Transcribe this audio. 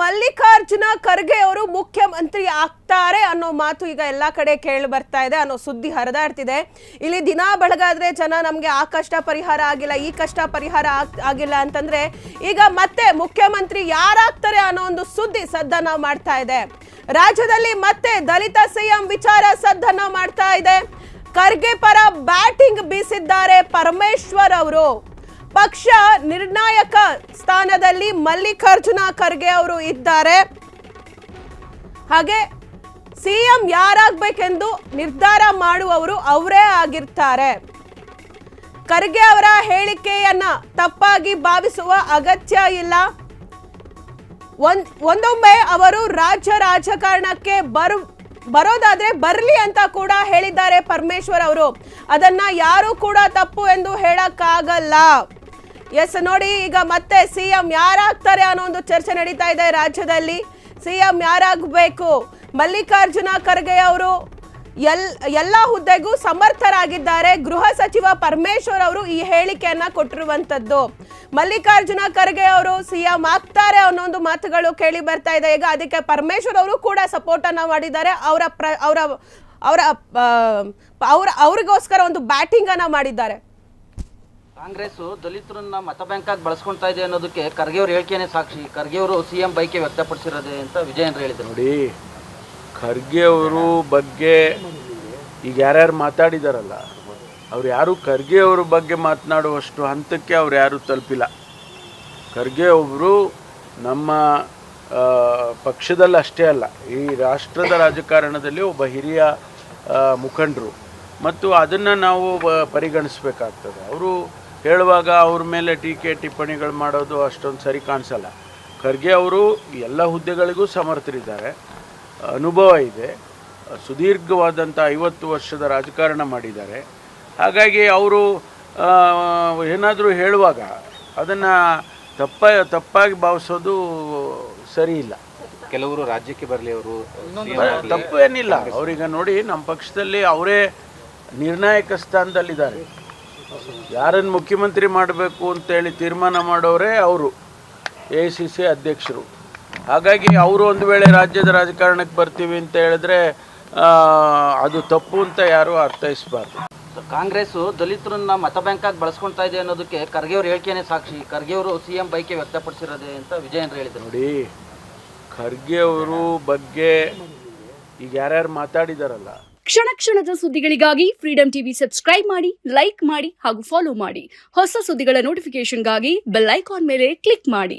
ಮಲ್ಲಿಕಾರ್ಜುನ ಖರ್ಗೆ ಅವರು ಮುಖ್ಯಮಂತ್ರಿ ಆಗ್ತಾರೆ ಅನ್ನೋ ಮಾತು ಈಗ ಎಲ್ಲಾ ಕಡೆ ಕೇಳಿ ಬರ್ತಾ ಇದೆ ಅನ್ನೋ ಸುದ್ದಿ ಹರಿದಾಡ್ತಿದೆ. ಇಲ್ಲಿ ದಿನ ಬೆಳಗಾದ್ರೆ ಜನ ನಮ್ಗೆ ಆ ಕಷ್ಟ ಪರಿಹಾರ ಆಗಿಲ್ಲ, ಈ ಕಷ್ಟ ಪರಿಹಾರ ಆಗಿಲ್ಲ ಅಂತಂದ್ರೆ ಈಗ ಮತ್ತೆ ಮುಖ್ಯಮಂತ್ರಿ ಯಾರಾಗ್ತಾರೆ ಅನ್ನೋ ಒಂದು ಸುದ್ದಿ ಸದ್ದನ್ನ ಮಾಡ್ತಾ ಇದೆ. ರಾಜ್ಯದಲ್ಲಿ ಮತ್ತೆ ದಲಿತ ಸಿಎಂ ವಿಚಾರ ಸದ್ದನ್ನ ಮಾಡ್ತಾ ಇದೆ. ಖರ್ಗೆ ಪರ ಬ್ಯಾಟಿಂಗ್ ಬೀಸಿದ್ದಾರೆ ಪರಮೇಶ್ವರ್ ಅವರು. ಪಕ್ಷ ನಿರ್ಣಾಯಕ ಸ್ಥಾನದಲ್ಲಿ ಮಲ್ಲಿಕಾರ್ಜುನ ಖರ್ಗೆ ಅವರು ಇದ್ದಾರೆ. ಹಾಗೆ ಸಿಎಂ ಯಾರಾಗಬೇಕೆಂದು ನಿರ್ಧಾರ ಮಾಡುವವರು ಅವರೇ ಆಗಿರ್ತಾರೆ. ಖರ್ಗೆ ಅವರ ಹೇಳಿಕೆಯನ್ನ ತಪ್ಪಾಗಿ ಭಾವಿಸುವ ಅಗತ್ಯ ಇಲ್ಲ. ಒಂದೊಮ್ಮೆ ಅವರು ರಾಜ್ಯ ರಾಜಕಾರಣಕ್ಕೆ ಬರೋದಾದ್ರೆ ಬರ್ಲಿ ಅಂತ ಕೂಡ ಹೇಳಿದ್ದಾರೆ ಪರಮೇಶ್ವರ್ ಅವರು. ಅದನ್ನ ಯಾರು ಕೂಡ ತಪ್ಪು ಎಂದು ಹೇಳಕ್ಕಾಗಲ್ಲ. ಎಸ್ ನೋಡಿ, ಈಗ ಮತ್ತೆ ಸಿಎಂ ಯಾರಾಗ್ತಾರೆ ಅನ್ನೋ ಒಂದು ಚರ್ಚೆ ನಡೀತಾ ಇದೆ ರಾಜ್ಯದಲ್ಲಿ. ಸಿಎಂ ಯಾರಾಗಬೇಕು? ಮಲ್ಲಿಕಾರ್ಜುನ ಖರ್ಗೆ ಅವರು ಎಲ್ಲ ಹುದ್ದೆಗೂ ಸಮರ್ಥರಾಗಿದ್ದಾರೆ. ಗೃಹ ಸಚಿವ ಪರಮೇಶ್ವರ್ ಅವರು ಈ ಹೇಳಿಕೆಯನ್ನ ಕೊಟ್ಟಿರುವಂತದ್ದು. ಮಲ್ಲಿಕಾರ್ಜುನ ಖರ್ಗೆ ಅವರು ಸಿಎಂ ಆಗ್ತಾರೆ ಅನ್ನೋ ಒಂದು ಮಾತುಗಳು ಕೇಳಿ ಬರ್ತಾ ಇದೆ ಈಗ. ಅದಕ್ಕೆ ಪರಮೇಶ್ವರ್ ಅವರು ಕೂಡ ಸಪೋರ್ಟ್ ಅನ್ನ ಮಾಡಿದ್ದಾರೆ. ಅವರಿಗೋಸ್ಕರ ಒಂದು ಬ್ಯಾಟಿಂಗ್ ಅನ್ನ ಮಾಡಿದ್ದಾರೆ. ಕಾಂಗ್ರೆಸ್ ದಲಿತರನ್ನ ಮತ ಬ್ಯಾಂಕ್ ಆಗಿ ಬಳಸ್ಕೊಳ್ತಾ ಇದೆ ಅನ್ನೋದಕ್ಕೆ ಖರ್ಗೆ ಅವ್ರ ಹೇಳಿಕೆನೇ ಸಾಕ್ಷಿ. ಖರ್ಗೆ ಅವರು ಸಿಎಂ ಬೈಕೆ ವ್ಯಕ್ತಪಡಿಸಿರೋದೆ ಅಂತ ವಿಜಯೇಂದ್ರ ಹೇಳಿದ್ರು. ನೋಡಿ, ಖರ್ಗೆ ಅವರು ಬಗ್ಗೆ ಈಗ ಯಾರ್ಯಾರು ಮಾತಾಡಿದಾರಲ್ಲ, ಅವ್ರು ಯಾರು ಖರ್ಗೆ ಅವ್ರ ಬಗ್ಗೆ ಮಾತನಾಡುವಷ್ಟು ಹಂತಕ್ಕೆ ಅವ್ರು ಯಾರು ತಲುಪಿಲ್ಲ. ಖರ್ಗೆ ಅವರು ನಮ್ಮ ಪಕ್ಷದಲ್ಲಿ ಅಷ್ಟೇ ಅಲ್ಲ, ಈ ರಾಷ್ಟ್ರದ ರಾಜಕಾರಣದಲ್ಲಿ ಒಬ್ಬ ಹಿರಿಯ ಮುಖಂಡರು, ಮತ್ತು ಅದನ್ನು ನಾವು ಪರಿಗಣಿಸಬೇಕಾಗ್ತದೆ. ಅವರು ಹೇಳುವಾಗ ಅವ್ರ ಮೇಲೆ ಟೀಕೆ ಟಿಪ್ಪಣಿಗಳು ಮಾಡೋದು ಅಷ್ಟೊಂದು ಸರಿ ಕಾಣಿಸಲ್ಲ. ಖರ್ಗೆ ಅವರು ಎಲ್ಲ ಹುದ್ದೆಗಳಿಗೂ ಸಮರ್ಥರಿದ್ದಾರೆ, ಅನುಭವ ಇದೆ, ಸುದೀರ್ಘವಾದಂಥ 50 ವರ್ಷದ ರಾಜಕಾರಣ ಮಾಡಿದ್ದಾರೆ. ಹಾಗಾಗಿ ಅವರು ಏನಾದರೂ ಹೇಳುವಾಗ ಅದನ್ನು ತಪ್ಪಾಗಿ ಭಾವಿಸೋದು ಸರಿ ಇಲ್ಲ. ಕೆಲವರು ರಾಜ್ಯಕ್ಕೆ ಬರಲಿ, ಅವರು ತಪ್ಪು ಏನಿಲ್ಲ. ಅವರೀಗ ನೋಡಿ, ನಮ್ಮ ಪಕ್ಷದಲ್ಲಿ ಅವರೇ ನಿರ್ಣಾಯಕ ಸ್ಥಾನದಲ್ಲಿದ್ದಾರೆ. ಯಾರನ್ನು ಮುಖ್ಯಮಂತ್ರಿ ಮಾಡಬೇಕು ಅಂತೇಳಿ ತೀರ್ಮಾನ ಮಾಡೋರೇ ಅವರು, AICC ಅಧ್ಯಕ್ಷರು. ಹಾಗಾಗಿ ಅವರು ಒಂದು ವೇಳೆ ರಾಜ್ಯದ ರಾಜಕಾರಣಕ್ಕೆ ಬರ್ತೀವಿ ಅಂತ ಹೇಳಿದ್ರೆ ಅದು ತಪ್ಪು ಅಂತ ಯಾರು ಅರ್ಥೈಸಬಾರ್ದು. ಕಾಂಗ್ರೆಸ್ ದಲಿತರನ್ನ ಮತ ಬ್ಯಾಂಕ್ ಆಗಿ ಬಳಸ್ಕೊಳ್ತಾ ಇದೆ ಅನ್ನೋದಕ್ಕೆ ಖರ್ಗೆ ಅವ್ರ ಹೇಳಿಕೆನೇ ಸಾಕ್ಷಿ. ಖರ್ಗೆ ಅವರು ಸಿಎಂ ಬೈಕೆ ವ್ಯಕ್ತಪಡಿಸಿರೋದೆ ಅಂತ ವಿಜಯೇಂದ್ರ ಹೇಳಿದ್ರು. ನೋಡಿ, ಖರ್ಗೆ ಅವರು ಬಗ್ಗೆ ಈಗ ಯಾರ್ಯಾರು ಮಾತಾಡಿದಾರಲ್ಲ, ಕ್ಷಣ ಕ್ಷಣದ ಸುದ್ದಿಗಳಿಗಾಗಿ ಫ್ರೀಡಂ ಟಿವಿ ಸಬ್ಸ್ಕ್ರೈಬ್ ಮಾಡಿ, ಲೈಕ್ ಮಾಡಿ ಹಾಗೂ ಫಾಲೋ ಮಾಡಿ. ಹೊಸ ಸುದ್ದಿಗಳ ನೋಟಿಫಿಕೇಶನ್ಗಾಗಿ ಬೆಲ್ ಐಕಾನ್ ಮೇಲೆ ಕ್ಲಿಕ್ ಮಾಡಿ.